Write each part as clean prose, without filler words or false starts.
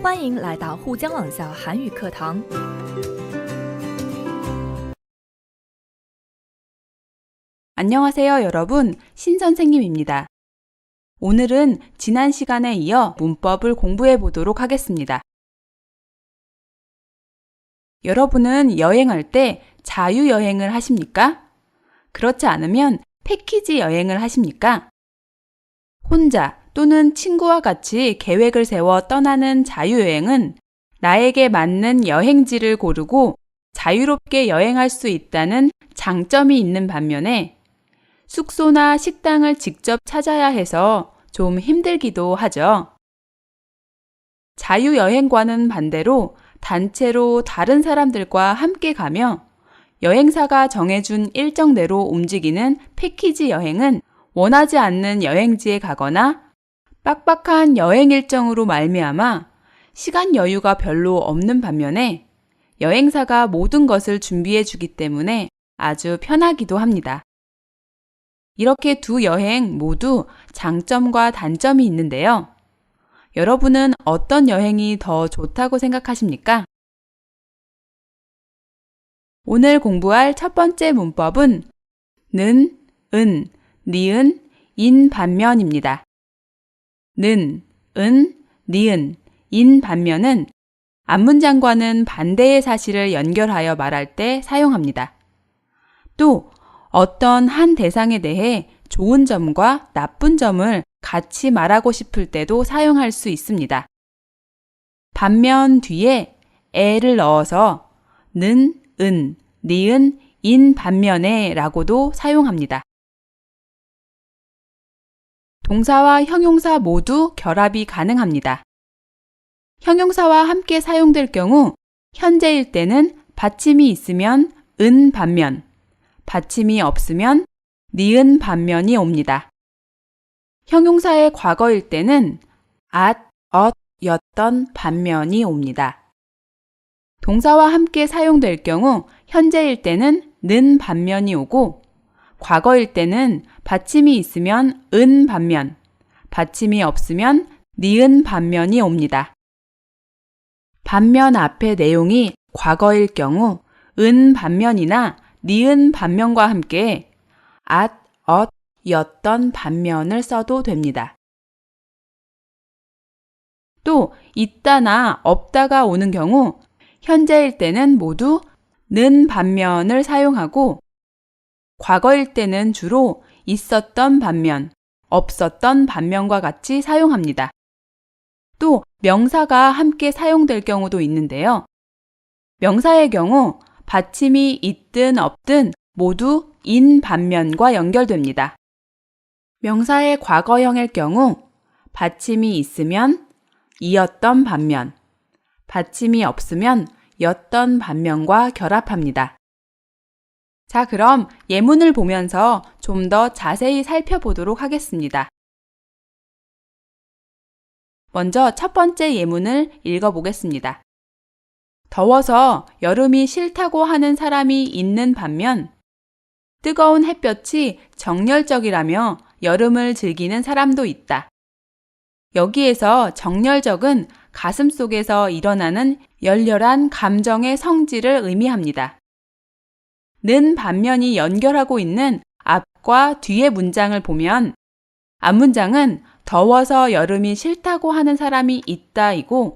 欢迎来到沪江网校韩语课堂。 안녕하세요, 여러분. 신선생님입니다. 오늘은 지난 시간에 이어 문법을 공부해 보도록 하겠습니다. 여러분은 여행할 때 자유여행을 하십니까? 그렇지 않으면 패키지 여행을 하십니까? 혼자 또는 친구와 같이 계획을 세워 떠나는 자유여행은 나에게 맞는 여행지를 고르고 자유롭게 여행할 수 있다는 장점이 있는 반면에 숙소나 식당을 직접 찾아야 해서 좀 힘들기도 하죠. 자유여행과는 반대로 단체로 다른 사람들과 함께 가며 여행사가 정해준 일정대로 움직이는 패키지 여행은 원하지 않는 여행지에 가거나 빡빡한 여행 일정으로 말미암아 시간 여유가 별로 없는 반면에 여행사가 모든 것을 준비해 주기 때문에 아주 편하기도 합니다. 이렇게 두 여행 모두 장점과 단점이 있는데요. 여러분은 어떤 여행이 더 좋다고 생각하십니까? 오늘 공부할 첫 번째 문법은 는, 은, 니은, 인 반면입니다. 는, 은, 니은, 인 반면은 앞문장과는 반대의 사실을 연결하여 말할 때 사용합니다. 또 어떤 한 대상에 대해 좋은 점과 나쁜 점을 같이 말하고 싶을 때도 사용할 수 있습니다. 반면 뒤에 에를 넣어서 는, 은, 니은, 인 반면에 라고도 사용합니다. 동사와 형용사 모두 결합이 가능합니다. 형용사와 함께 사용될 경우 현재일 때는 받침이 있으면 은 반면, 받침이 없으면 니은 반면이 옵니다. 형용사의 과거일 때는 at, 였던 반면이 옵니다. 동사와 함께 사용될 경우 현재일 때는 는 반면이 오고 과거일 때는 받침이 있으면 은 반면, 받침이 없으면 니은 반면이 옵니다. 반면 앞의 내용이 과거일 경우 은 반면이나 니은 반면과 함께 at, 였던 반면을 써도 됩니다. 또 있다나 없다가 오는 경우 현재일 때는 모두 는 반면을 사용하고 과거일 때는 주로 있었던 반면, 없었던 반면과 같이 사용합니다. 또 명사가 함께 사용될 경우도 있는데요. 명사의 경우 받침이 있든 없든 모두 인 반면과 연결됩니다. 명사의 과거형일 경우 받침이 있으면 이었던 반면, 받침이 없으면 였던 반면과 결합합니다. 자, 그럼 예문을 보면서 좀 더 자세히 살펴보도록 하겠습니다. 먼저 첫 번째 예문을 읽어보겠습니다. 더워서 여름이 싫다고 하는 사람이 있는 반면 뜨거운 햇볕이 정열적이라며 여름을 즐기는 사람도 있다. 여기에서 정열적은 가슴 속에서 일어나는 열렬한 감정의 성질을 의미합니다. 는 반면이 연결하고 있는 앞과 뒤의 문장을 보면 앞문장은 더워서 여름이 싫다고 하는 사람이 있다이고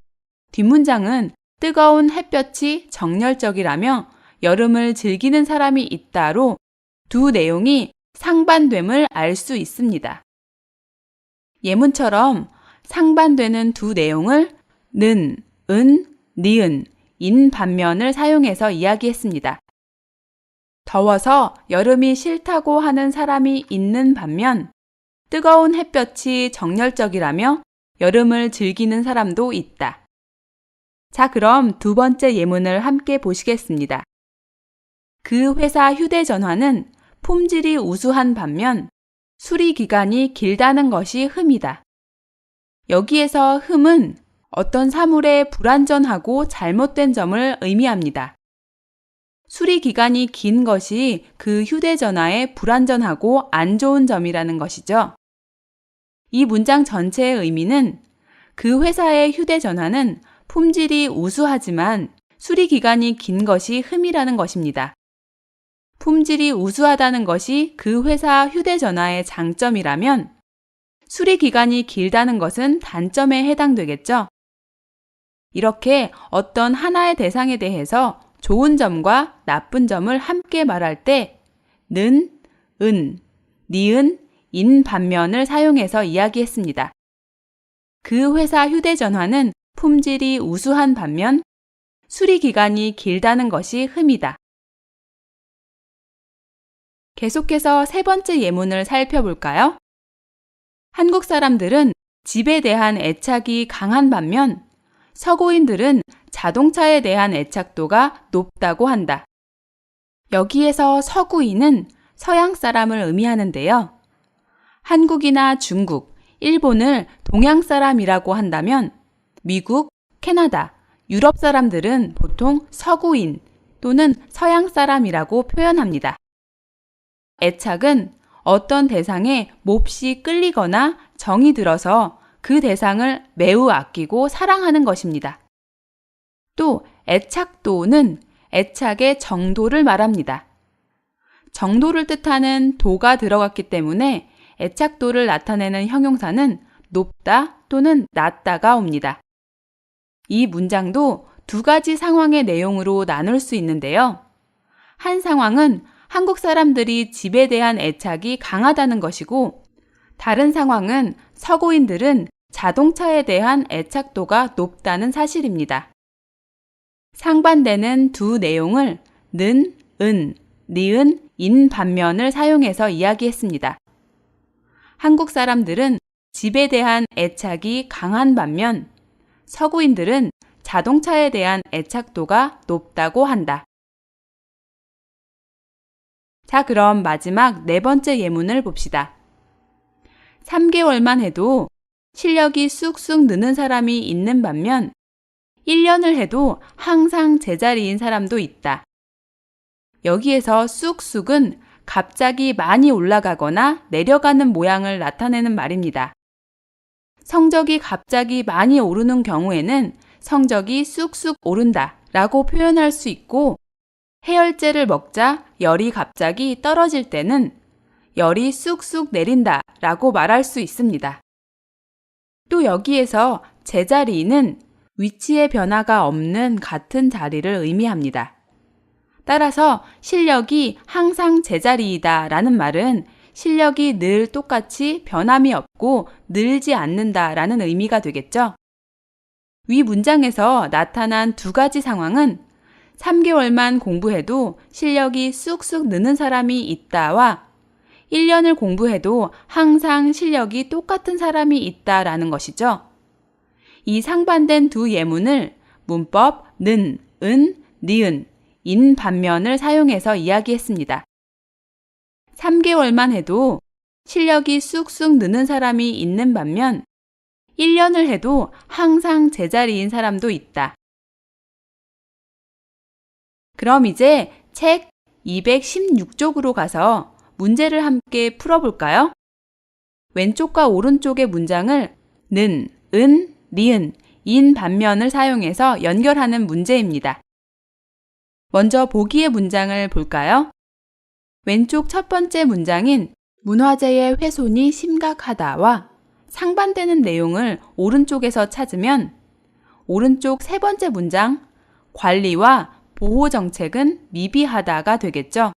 뒷문장은 뜨거운 햇볕이 정열적이라며 여름을 즐기는 사람이 있다로 두 내용이 상반됨을 알 수 있습니다. 예문처럼 상반되는 두 내용을 는, 은, 니은, 인 반면을 사용해서 이야기했습니다. 더워서 여름이 싫다고 하는 사람이 있는 반면 뜨거운 햇볕이 정열적이라며 여름을 즐기는 사람도 있다. 자, 그럼 두 번째 예문을 함께 보시겠습니다. 그 회사 휴대전화는 품질이 우수한 반면 수리 기간이 길다는 것이 흠이다. 여기에서 흠은 어떤 사물의 불완전하고 잘못된 점을 의미합니다. 수리 기간이 긴 것이 그 휴대전화의 불완전하고 안 좋은 점이라는 것이죠. 이 문장 전체의 의미는 그 회사의 휴대전화는 품질이 우수하지만 수리 기간이 긴 것이 흠이라는 것입니다. 품질이 우수하다는 것이 그 회사 휴대전화의 장점이라면 수리 기간이 길다는 것은 단점에 해당되겠죠. 이렇게 어떤 하나의 대상에 대해서 좋은 점과 나쁜 점을 함께 말할 때 는, 은, 니은, 인 반면을 사용해서 이야기했습니다. 그 회사 휴대전화는 품질이 우수한 반면 수리 기간이 길다는 것이 흠이다. 계속해서 세 번째 예문을 살펴볼까요? 한국 사람들은 집에 대한 애착이 강한 반면 서구인들은 자동차에 대한 애착도가 높다고 한다. 여기에서 서구인은 서양 사람을 의미하는데요. 한국이나 중국, 일본을 동양 사람이라고 한다면 미국, 캐나다, 유럽 사람들은 보통 서구인 또는 서양 사람이라고 표현합니다. 애착은 어떤 대상에 몹시 끌리거나 정이 들어서 그 대상을 매우 아끼고 사랑하는 것입니다. 또 애착도는 애착의 정도를 말합니다. 정도를 뜻하는 도가 들어갔기 때문에 애착도를 나타내는 형용사는 높다 또는 낮다가 옵니다. 이 문장도 두 가지 상황의 내용으로 나눌 수 있는데요. 한 상황은 한국 사람들이 집에 대한 애착이 강하다는 것이고, 다른 상황은 서구인들은 자동차에 대한 애착도가 높다는 사실입니다. 상반되는 두 내용을 는, 은, 니은, 인 반면을 사용해서 이야기했습니다. 한국 사람들은 집에 대한 애착이 강한 반면 서구인들은 자동차에 대한 애착도가 높다고 한다. 자, 그럼 마지막 네 번째 예문을 봅시다. 3개월만 해도 실력이 쑥쑥 느는 사람이 있는 반면 1년을 해도 항상 제자리인 사람도 있다. 여기에서 쑥쑥은 갑자기 많이 올라가거나 내려가는 모양을 나타내는 말입니다. 성적이 갑자기 많이 오르는 경우에는 성적이 쑥쑥 오른다 라고 표현할 수 있고, 해열제를 먹자 열이 갑자기 떨어질 때는 열이 쑥쑥 내린다 라고 말할 수 있습니다. 또 여기에서 제자리는 위치의 변화가 없는 같은 자리를 의미합니다. 따라서 실력이 항상 제자리이다 라는 말은 실력이 늘 똑같이 변함이 없고 늘지 않는다 라는 의미가 되겠죠. 위 문장에서 나타난 두 가지 상황은 3개월만 공부해도 실력이 쑥쑥 느는 사람이 있다와 1년을 공부해도 항상 실력이 똑같은 사람이 있다라는 것이죠. 이 상반된 두 예문을 문법 는, 은, 니은, 인 반면을 사용해서 이야기했습니다. 3개월만 해도 실력이 쑥쑥 느는 사람이 있는 반면 1년을 해도 항상 제자리인 사람도 있다. 그럼 이제 책 216쪽으로 가서 문제를 함께 풀어볼까요? 왼쪽과 오른쪽의 문장을 는, 은, 니은, 인 반면을 사용해서 연결하는 문제입니다. 먼저 보기의 문장을 볼까요? 왼쪽 첫 번째 문장인 문화재의 훼손이 심각하다와 상반되는 내용을 오른쪽에서 찾으면 오른쪽 세 번째 문장 관리와 보호 정책은 미비하다가 되겠죠.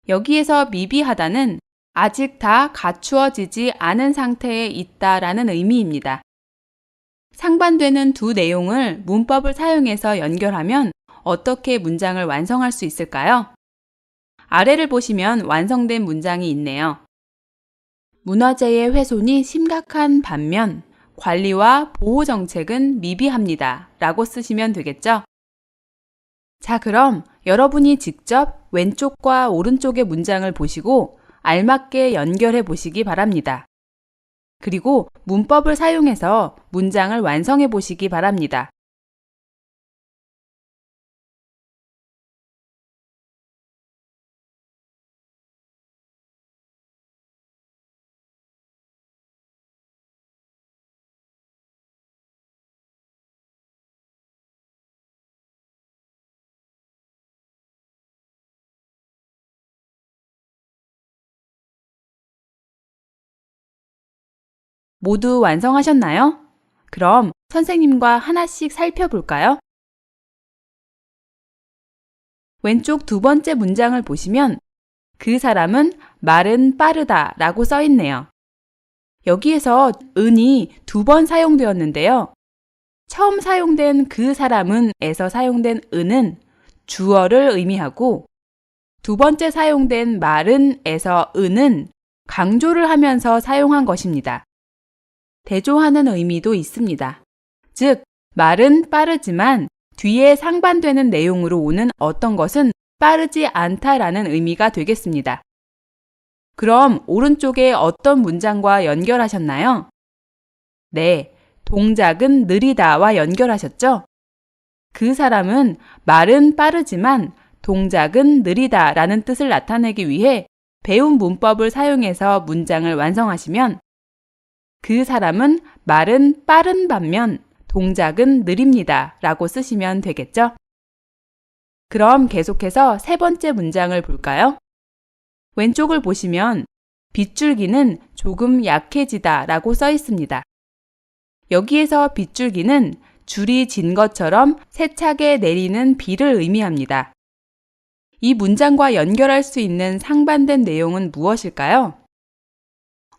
여기에서 미비하다는 아직 다 갖추어지지 않은 상태에 있다라는 의미입니다. 상반되는 두 내용을 문법을 사용해서 연결하면 어떻게 문장을 완성할 수 있을까요? 아래를 보시면 완성된 문장이 있네요. 문화재의 훼손이 심각한 반면 관리와 보호 정책은 미비합니다 라고 쓰시면 되겠죠? 자, 그럼 여러분이 직접 왼쪽과 오른쪽의 문장을 보시고 알맞게 연결해 보시기 바랍니다. 그리고 문법을 사용해서 문장을 완성해 보시기 바랍니다. 모두 완성하셨나요? 그럼 선생님과 하나씩 살펴볼까요? 왼쪽 두 번째 문장을 보시면 그 사람은 말은 빠르다 라고 써 있네요. 여기에서 은이 두 번 사용되었는데요. 처음 사용된 그 사람은 에서 사용된 은은 주어를 의미하고 두 번째 사용된 말은 에서 은은 강조를 하면서 사용한 것입니다. 대조하는 의미도 있습니다. 즉, 말은 빠르지만 뒤에 상반되는 내용으로 오는 어떤 것은 빠르지 않다라는 의미가 되겠습니다. 그럼 오른쪽에 어떤 문장과 연결하셨나요? 네, 동작은 느리다와 연결하셨죠? 그 사람은 말은 빠르지만 동작은 느리다라는 뜻을 나타내기 위해 배운 문법을 사용해서 문장을 완성하시면 그 사람은 말은 빠른 반면 동작은 느립니다 라고 쓰시면 되겠죠? 그럼 계속해서 세 번째 문장을 볼까요? 왼쪽을 보시면 빗줄기는 조금 약해지다 라고 써 있습니다. 여기에서 빗줄기는 줄이 진 것처럼 세차게 내리는 비를 의미합니다. 이 문장과 연결할 수 있는 상반된 내용은 무엇일까요?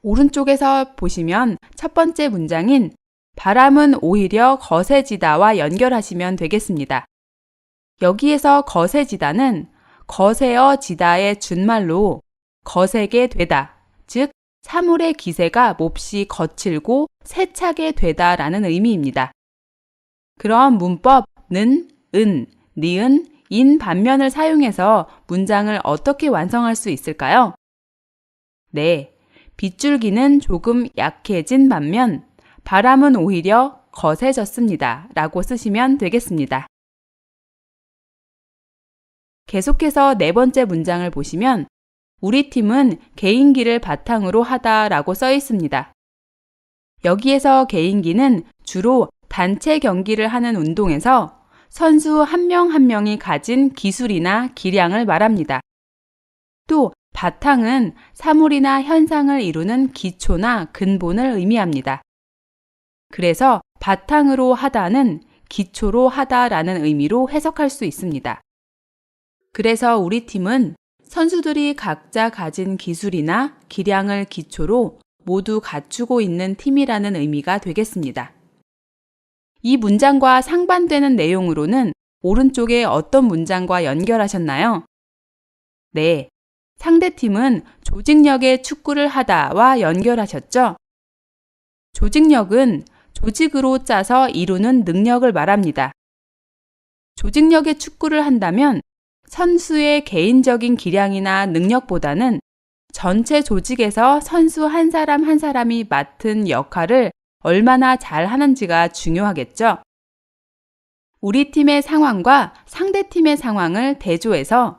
오른쪽에서 보시면 첫 번째 문장인 바람은 오히려 거세지다와 연결하시면 되겠습니다. 여기에서 거세지다는 거세어지다의 준말로 거세게 되다, 즉 사물의 기세가 몹시 거칠고 세차게 되다라는 의미입니다. 그럼 문법는 은, 니은, 인 반면을 사용해서 문장을 어떻게 완성할 수 있을까요? 네, 빗줄기는 조금 약해진 반면 바람은 오히려 거세졌습니다 라고 쓰시면 되겠습니다. 계속해서 네 번째 문장을 보시면 우리 팀은 개인기를 바탕으로 하다 라고 써 있습니다. 여기에서 개인기는 주로 단체 경기를 하는 운동에서 선수 한 명 한 명이 가진 기술이나 기량을 말합니다. 또 바탕은 사물이나 현상을 이루는 기초나 근본을 의미합니다. 그래서 바탕으로 하다는 기초로 하다라는 의미로 해석할 수 있습니다. 그래서 우리 팀은 선수들이 각자 가진 기술이나 기량을 기초로 모두 갖추고 있는 팀이라는 의미가 되겠습니다. 이 문장과 상반되는 내용으로는 오른쪽에 어떤 문장과 연결하셨나요? 네, 상대팀은 조직력의 축구를 하다와 연결하셨죠? 조직력은 조직으로 짜서 이루는 능력을 말합니다. 조직력의 축구를 한다면 선수의 개인적인 기량이나 능력보다는 전체 조직에서 선수 한 사람 한 사람이 맡은 역할을 얼마나 잘 하는지가 중요하겠죠. 우리 팀의 상황과 상대 팀의 상황을 대조해서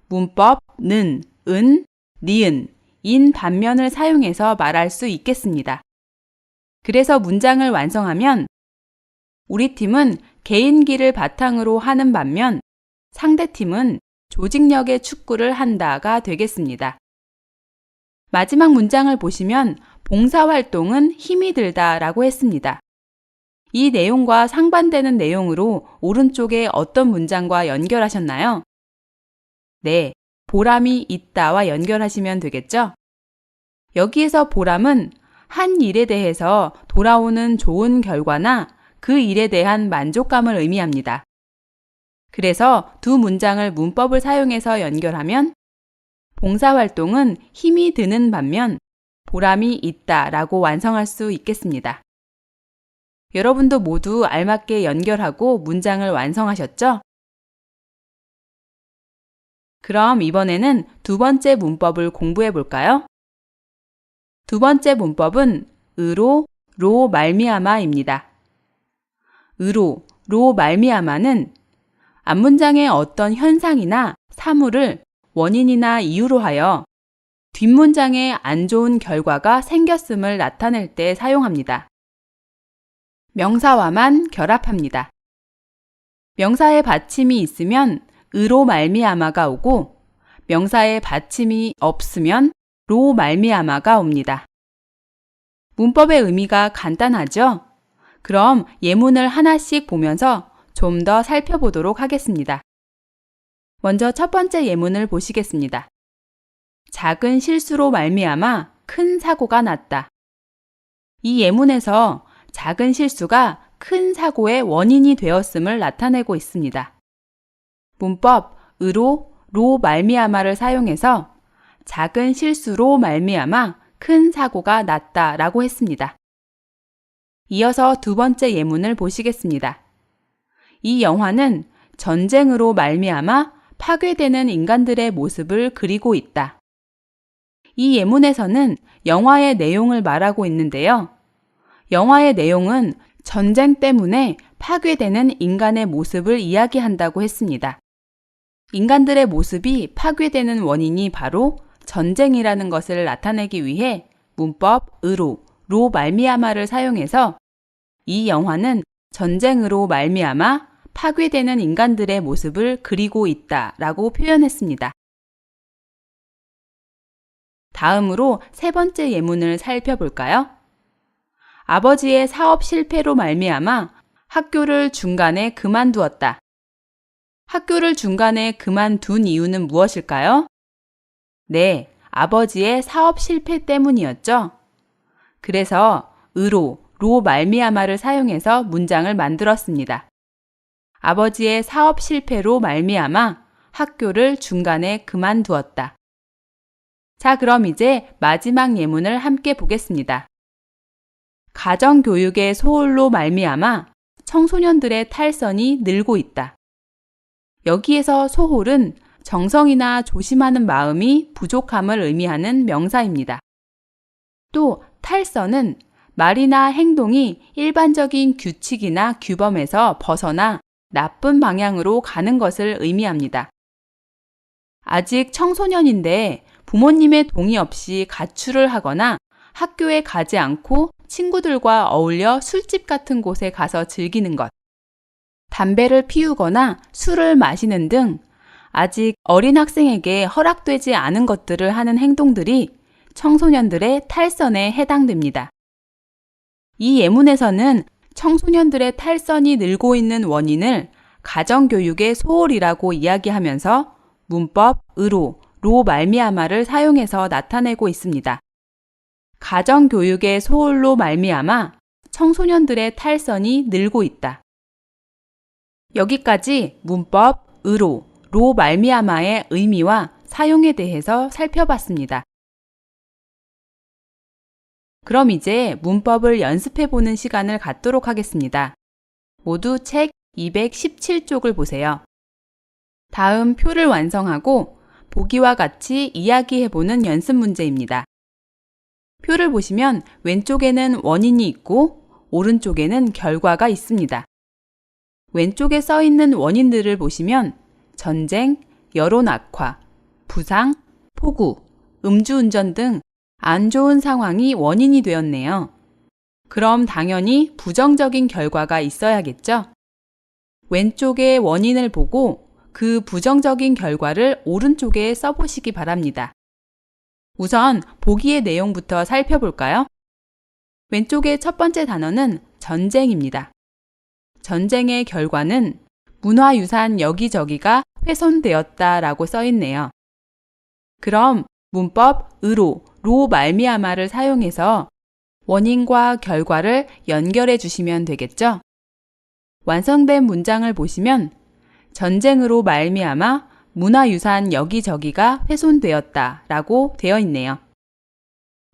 문법는 은, 니은, 인 반면을 사용해서 말할 수 있겠습니다. 그래서 문장을 완성하면 우리 팀은 개인기를 바탕으로 하는 반면 상대팀은 조직력의 축구를 한다가 되겠습니다. 마지막 문장을 보시면 봉사활동은 힘이 들다 라고 했습니다. 이 내용과 상반되는 내용으로 오른쪽에 어떤 문장과 연결하셨나요? 네, 보람이 있다와 연결하시면 되겠죠? 여기에서 보람은 한 일에 대해서 돌아오는 좋은 결과나 그 일에 대한 만족감을 의미합니다. 그래서 두 문장을 문법을 사용해서 연결하면 봉사활동은 힘이 드는 반면 보람이 있다라고 완성할 수 있겠습니다. 여러분도 모두 알맞게 연결하고 문장을 완성하셨죠? 그럼 이번에는 두 번째 문법을 공부해 볼까요? 두 번째 문법은 으로, 로 말미암아입니다. 으로, 로 말미암아는 앞문장의 어떤 현상이나 사물을 원인이나 이유로 하여 뒷문장에 안 좋은 결과가 생겼음을 나타낼 때 사용합니다. 명사와만 결합합니다. 명사의 받침이 있으면 으로 말미암아가 오고 명사의 받침이 없으면 로 말미암아가 옵니다. 문법의 의미가 간단하죠? 그럼 예문을 하나씩 보면서 좀 더 살펴보도록 하겠습니다. 먼저 첫 번째 예문을 보시겠습니다. 작은 실수로 말미암아 큰 사고가 났다. 이 예문에서 작은 실수가 큰 사고의 원인이 되었음을 나타내고 있습니다. 문법 으로 로 말미암아를 사용해서 작은 실수로 말미암아 큰 사고가 났다라고 했습니다. 이어서 두 번째 예문을 보시겠습니다. 이 영화는 전쟁으로 말미암아 파괴되는 인간들의 모습을 그리고 있다. 이 예문에서는 영화의 내용을 말하고 있는데요. 영화의 내용은 전쟁 때문에 파괴되는 인간의 모습을 이야기한다고 했습니다. 인간들의 모습이 파괴되는 원인이 바로 전쟁이라는 것을 나타내기 위해 문법 으로 로 말미암아를 사용해서 이 영화는 전쟁으로 말미암아 파괴되는 인간들의 모습을 그리고 있다라고 표현했습니다. 다음으로 세 번째 예문을 살펴볼까요? 아버지의 사업 실패로 말미암아 학교를 중간에 그만두었다. 학교를 중간에 그만둔 이유는 무엇일까요? 네, 아버지의 사업 실패 때문이었죠. 그래서 으로 로 말미암아를 사용해서 문장을 만들었습니다. 아버지의 사업 실패로 말미암아 학교를 중간에 그만두었다. 자, 그럼 이제 마지막 예문을 함께 보겠습니다. 가정교육의 소홀로 말미암아 청소년들의 탈선이 늘고 있다. 여기에서 소홀은 정성이나 조심하는 마음이 부족함을 의미하는 명사입니다. 또 탈선은 말이나 행동이 일반적인 규칙이나 규범에서 벗어나 나쁜 방향으로 가는 것을 의미합니다. 아직 청소년인데 부모님의 동의 없이 가출을 하거나 학교에 가지 않고 친구들과 어울려 술집 같은 곳에 가서 즐기는 것, 담배를 피우거나 술을 마시는 등 아직 어린 학생에게 허락되지 않은 것들을 하는 행동들이 청소년들의 탈선에 해당됩니다. 이 예문에서는 청소년들의 탈선이 늘고 있는 원인을 가정교육의 소홀이라고 이야기하면서 문법 으로 로 말미암아를 사용해서 나타내고 있습니다. 가정교육의 소홀로 말미암아 청소년들의 탈선이 늘고 있다. 여기까지 문법 으로 로 말미암아의 의미와 사용에 대해서 살펴봤습니다. 그럼 이제 문법을 연습해보는 시간을 갖도록 하겠습니다. 모두 책 217쪽을 보세요. 다음 표를 완성하고 보기와 같이 이야기해보는 연습 문제입니다. 표를 보시면 왼쪽에는 원인이 있고 오른쪽에는 결과가 있습니다. 왼쪽에 써 있는 원인들을 보시면 전쟁, 여론 악화, 부상, 폭우, 음주운전 등 안 좋은 상황이 원인이 되었네요. 그럼 당연히 부정적인 결과가 있어야겠죠? 왼쪽의 원인을 보고 그 부정적인 결과를 오른쪽에 써보시기 바랍니다. 우선 보기의 내용부터 살펴볼까요? 왼쪽의 첫 번째 단어는 전쟁입니다. 전쟁의 결과는 문화유산 여기저기가 훼손되었다라고 써 있네요. 그럼 문법 으로 로 말미암아를 사용해서 원인과 결과를 연결해 주시면 되겠죠? 완성된 문장을 보시면 전쟁으로 말미암아 문화유산 여기저기가 훼손되었다 라고 되어 있네요.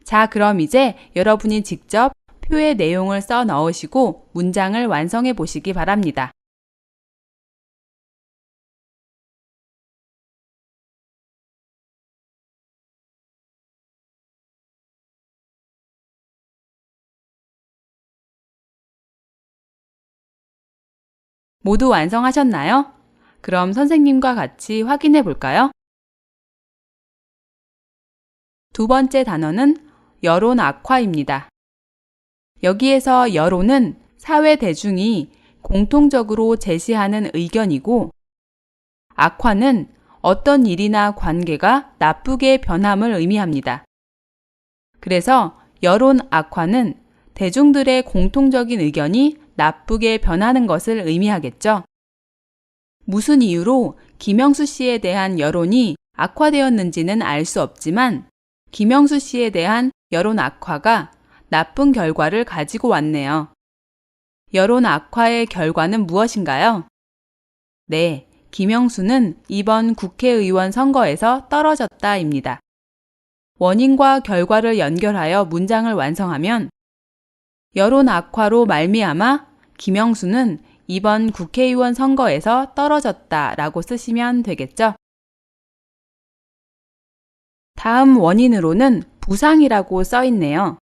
자, 그럼 이제 여러분이 직접 표의 내용을 써 넣으시고 문장을 완성해 보시기 바랍니다. 모두 완성하셨나요? 그럼 선생님과 같이 확인해 볼까요? 두 번째 단어는 여론 악화입니다. 여기에서 여론은 사회 대중이 공통적으로 제시하는 의견이고, 악화는 어떤 일이나 관계가 나쁘게 변함을 의미합니다. 그래서 여론 악화는 대중들의 공통적인 의견이 나쁘게 변하는 것을 의미하겠죠. 무슨 이유로 김영수 씨에 대한 여론이 악화되었는지는 알 수 없지만 김영수 씨에 대한 여론 악화가 나쁜 결과를 가지고 왔네요. 여론 악화의 결과는 무엇인가요? 네, 김영수는 이번 국회의원 선거에서 떨어졌다입니다. 원인과 결과를 연결하여 문장을 완성하면 여론 악화로 말미암아 김영수는 이번 국회의원 선거에서 떨어졌다라고 쓰시면 되겠죠. 다음 원인으로는 부상이라고 써 있네요.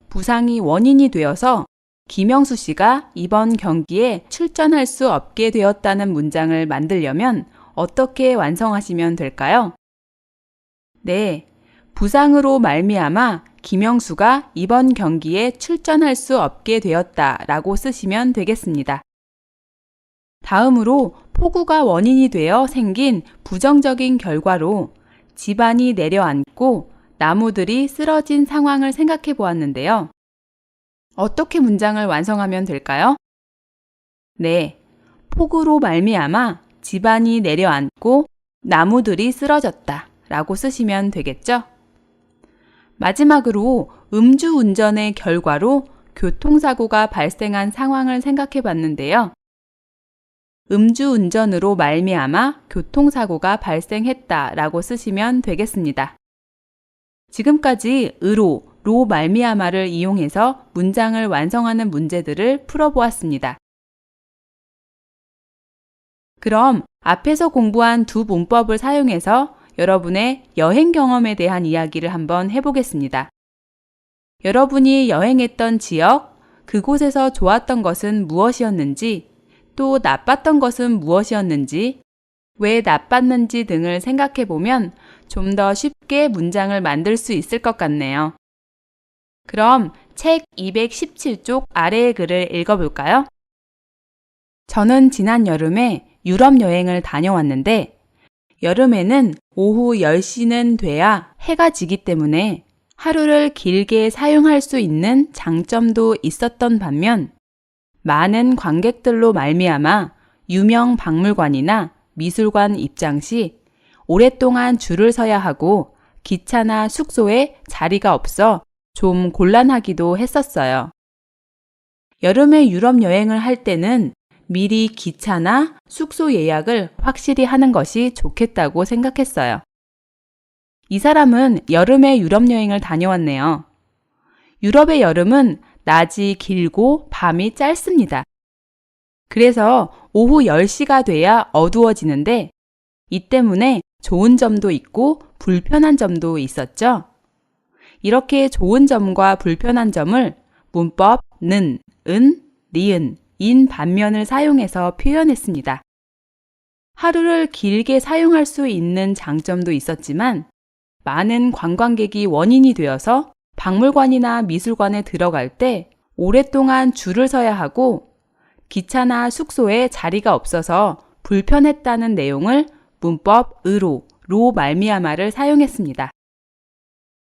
부상이 원인이 되어서 김영수 씨가 이번 경기에 출전할 수 없게 되었다는 문장을 만들려면 어떻게 완성하시면 될까요? 네, 부상으로 말미암아 김영수가 이번 경기에 출전할 수 없게 되었다라고 쓰시면 되겠습니다. 다음으로 폭우가 원인이 되어 생긴 부정적인 결과로 집안이 내려앉고 나무들이 쓰러진 상황을 생각해 보았는데요. 어떻게 문장을 완성하면 될까요? 네, 폭우로 말미암아 집안이 내려앉고 나무들이 쓰러졌다 라고 쓰시면 되겠죠? 마지막으로 음주운전의 결과로 교통사고가 발생한 상황을 생각해 봤는데요. 음주운전으로 말미암아 교통사고가 발생했다 라고 쓰시면 되겠습니다. 지금까지 으로, 로 말미암아를 이용해서 문장을 완성하는 문제들을 풀어보았습니다. 그럼 앞에서 공부한 두 문법을 사용해서 여러분의 여행 경험에 대한 이야기를 한번 해보겠습니다. 여러분이 여행했던 지역, 그곳에서 좋았던 것은 무엇이었는지, 또 나빴던 것은 무엇이었는지, 왜 나빴는지 등을 생각해 보면 좀 더 쉽게 문장을 만들 수 있을 것 같네요. 그럼 책 217쪽 아래의 글을 읽어볼까요? 저는 지난 여름에 유럽 여행을 다녀왔는데 여름에는 오후 10시는 돼야 해가 지기 때문에 하루를 길게 사용할 수 있는 장점도 있었던 반면 많은 관객들로 말미암아 유명 박물관이나 미술관 입장 시 오랫동안 줄을 서야 하고 기차나 숙소에 자리가 없어 좀 곤란하기도 했었어요. 여름에 유럽 여행을 할 때는 미리 기차나 숙소 예약을 확실히 하는 것이 좋겠다고 생각했어요. 이 사람은 여름에 유럽 여행을 다녀왔네요. 유럽의 여름은 낮이 길고 밤이 짧습니다. 그래서 오후 10시가 돼야 어두워지는데 이 때문에 좋은 점도 있고 불편한 점도 있었죠. 이렇게 좋은 점과 불편한 점을 문법 는, 은, 니은, 인 반면을 사용해서 표현했습니다. 하루를 길게 사용할 수 있는 장점도 있었지만 많은 관광객이 원인이 되어서 박물관이나 미술관에 들어갈 때 오랫동안 줄을 서야 하고 기차나 숙소에 자리가 없어서 불편했다는 내용을 문법 으로, 로 말미암아를 사용했습니다.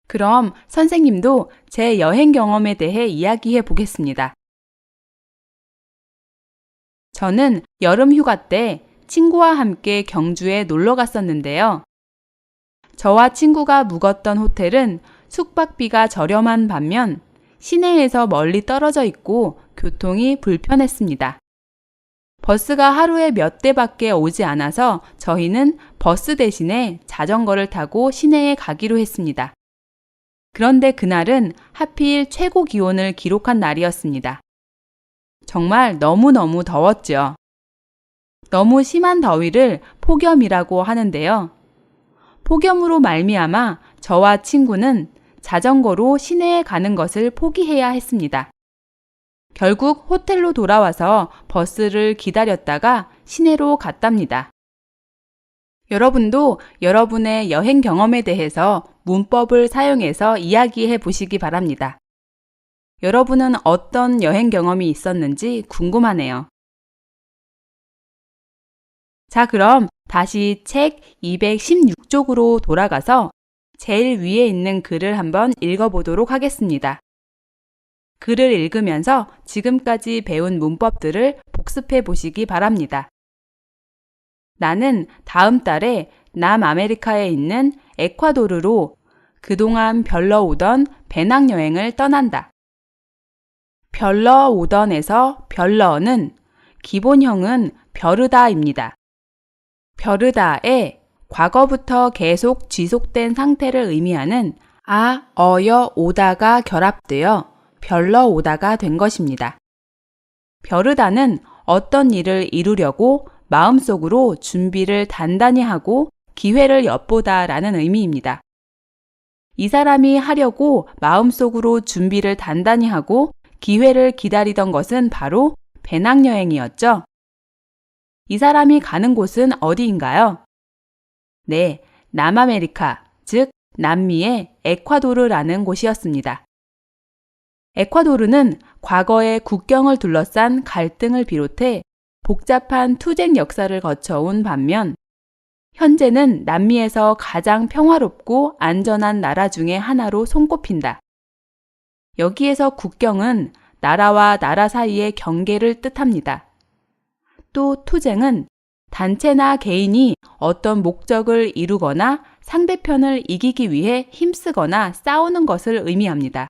그럼 선생님도 제 여행 경험에 대해 이야기해 보겠습니다. 저는 여름 휴가 때 친구와 함께 경주에 놀러 갔었는데요. 저와 친구가 묵었던 호텔은 숙박비가 저렴한 반면 시내에서 멀리 떨어져 있고 교통이 불편했습니다. 버스가 하루에 몇 대밖에 오지 않아서 저희는 버스 대신에 자전거를 타고 시내에 가기로 했습니다. 그런데 그날은 하필 최고 기온을 기록한 날이었습니다. 정말 너무너무 더웠죠. 너무 심한 더위를 폭염이라고 하는데요. 폭염으로 말미암아 저와 친구는 자전거로 시내에 가는 것을 포기해야 했습니다. 결국 호텔로 돌아와서 버스를 기다렸다가 시내로 갔답니다. 여러분도 여러분의 여행 경험에 대해서 문법을 사용해서 이야기해 보시기 바랍니다. 여러분은 어떤 여행 경험이 있었는지 궁금하네요. 자, 그럼 다시 책 216쪽으로 돌아가서 제일 위에 있는 글을 한번 읽어보도록 하겠습니다. 글을 읽으면서 지금까지 배운 문법들을 복습해 보시기 바랍니다. 나는 다음 달에 남아메리카에 있는 에콰도르로 그동안 별러 오던 배낭여행을 떠난다. 별러 오던에서 별러는 기본형은 벼르다입니다. 벼르다에 과거부터 계속 지속된 상태를 의미하는 어여 오다가 결합되어 별러 오다가 된 것입니다. 벼르다는 어떤 일을 이루려고 마음속으로 준비를 단단히 하고 기회를 엿보다라는 의미입니다. 이 사람이 하려고 마음속으로 준비를 단단히 하고 기회를 기다리던 것은 바로 배낭여행이었죠. 이 사람이 가는 곳은 어디인가요? 네, 남아메리카, 즉 남미의 에콰도르라는 곳이었습니다. 에콰도르는 과거의 국경을 둘러싼 갈등을 비롯해 복잡한 투쟁 역사를 거쳐온 반면 현재는 남미에서 가장 평화롭고 안전한 나라 중에 하나로 손꼽힌다. 여기에서 국경은 나라와 나라 사이의 경계를 뜻합니다. 또 투쟁은 단체나 개인이 어떤 목적을 이루거나 상대편을 이기기 위해 힘쓰거나 싸우는 것을 의미합니다.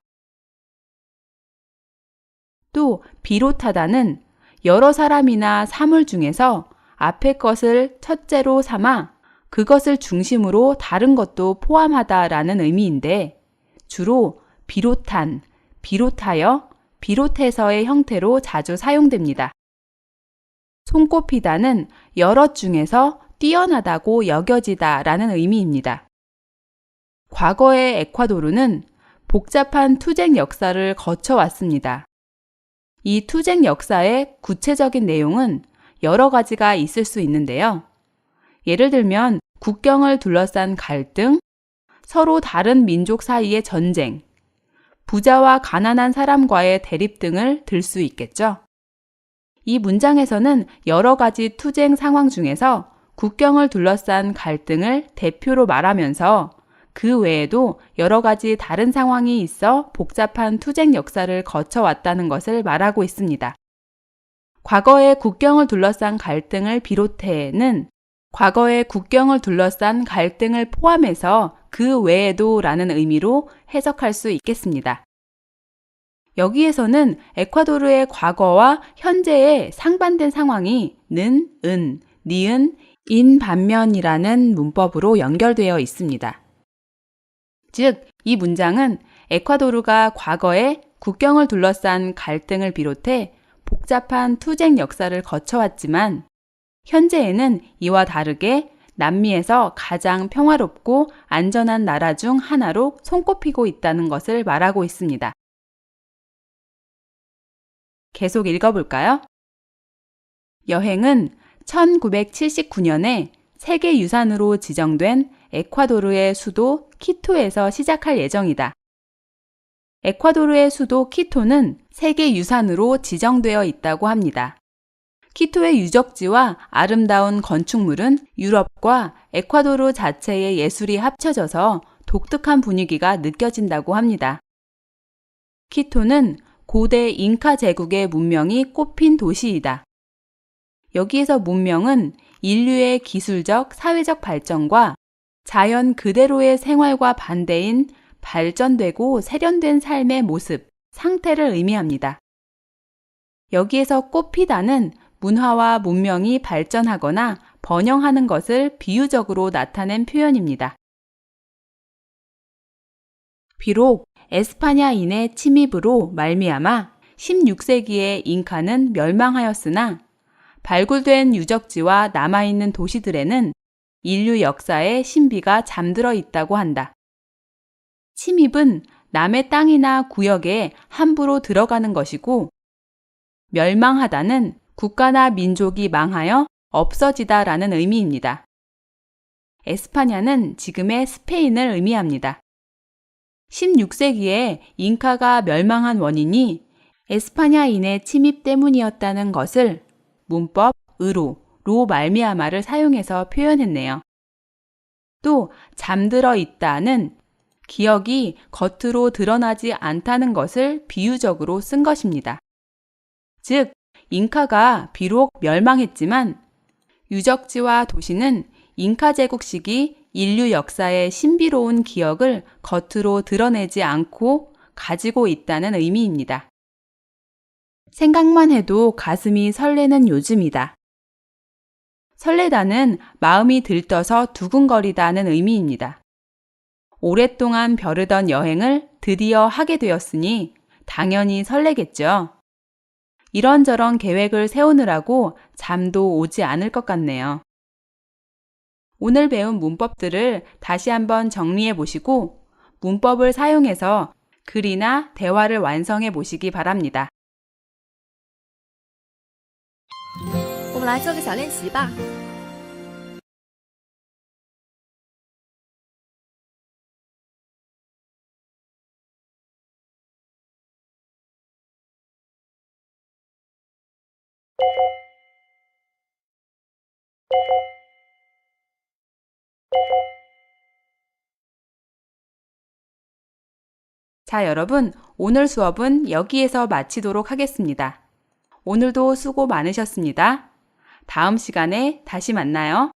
또 비롯하다는 여러 사람이나 사물 중에서 앞의 것을 첫째로 삼아 그것을 중심으로 다른 것도 포함하다라는 의미인데 주로 비롯한, 비롯하여, 비롯해서의 형태로 자주 사용됩니다. 손꼽히다는 여럿 중에서 뛰어나다고 여겨지다라는 의미입니다. 과거의 에콰도르는 복잡한 투쟁 역사를 거쳐왔습니다. 이 투쟁 역사의 구체적인 내용은 여러 가지가 있을 수 있는데요. 예를 들면 국경을 둘러싼 갈등, 서로 다른 민족 사이의 전쟁, 부자와 가난한 사람과의 대립 등을 들 수 있겠죠. 이 문장에서는 여러 가지 투쟁 상황 중에서 국경을 둘러싼 갈등을 대표로 말하면서 그 외에도 여러 가지 다른 상황이 있어 복잡한 투쟁 역사를 거쳐왔다는 것을 말하고 있습니다. 과거의 국경을 둘러싼 갈등을 비롯해는 과거의 국경을 둘러싼 갈등을 포함해서 그 외에도 라는 의미로 해석할 수 있겠습니다. 여기에서는 에콰도르의 과거와 현재의 상반된 상황이 는, 은, 니은, 인 반면이라는 문법으로 연결되어 있습니다. 즉, 이 문장은 에콰도르가 과거에 국경을 둘러싼 갈등을 비롯해 복잡한 투쟁 역사를 거쳐왔지만 현재에는 이와 다르게 남미에서 가장 평화롭고 안전한 나라 중 하나로 손꼽히고 있다는 것을 말하고 있습니다. 계속 읽어볼까요? 여행은 1979년에 세계유산으로 지정된 에콰도르의 수도 키토에서 시작할 예정이다. 에콰도르의 수도 키토는 세계유산으로 지정되어 있다고 합니다. 키토의 유적지와 아름다운 건축물은 유럽과 에콰도르 자체의 예술이 합쳐져서 독특한 분위기가 느껴진다고 합니다. 키토는 고대 잉카 제국의 문명이 꼽힌 도시이다. 여기에서 문명은 인류의 기술적, 사회적 발전과 자연 그대로의 생활과 반대인 발전되고 세련된 삶의 모습, 상태를 의미합니다. 여기에서 꼽히다는 문화와 문명이 발전하거나 번영하는 것을 비유적으로 나타낸 표현입니다. 비록 에스파냐인의 침입으로 말미암아 16세기에 잉카는 멸망하였으나 발굴된 유적지와 남아있는 도시들에는 인류 역사의 신비가 잠들어 있다고 한다. 침입은 남의 땅이나 구역에 함부로 들어가는 것이고 멸망하다는 국가나 민족이 망하여 없어지다라는 의미입니다. 에스파냐는 지금의 스페인을 의미합니다. 16세기에 잉카가 멸망한 원인이 에스파냐인의 침입 때문이었다는 것을 문법 으로 로 말미암아를 사용해서 표현했네요. 또 잠들어 있다는 기억이 겉으로 드러나지 않다는 것을 비유적으로 쓴 것입니다. 즉, 잉카가 비록 멸망했지만 유적지와 도시는 잉카 제국 시기 인류 역사의 신비로운 기억을 겉으로 드러내지 않고 가지고 있다는 의미입니다. 생각만 해도 가슴이 설레는 요즘이다. 설레다는 마음이 들떠서 두근거리다는 의미입니다. 오랫동안 벼르던 여행을 드디어 하게 되었으니 당연히 설레겠죠. 이런저런 계획을 세우느라고 잠도 오지 않을 것 같네요. 오늘 배운 문법들을 다시 한번 정리해 보시고 문법을 사용해서 글이나 대화를 완성해 보시기 바랍니다. 我们来做个小练习吧。 자, 여러분, 오늘 수업은 여기에서 마치도록 하겠습니다. 오늘도 수고 많으셨습니다. 다음 시간에 다시 만나요.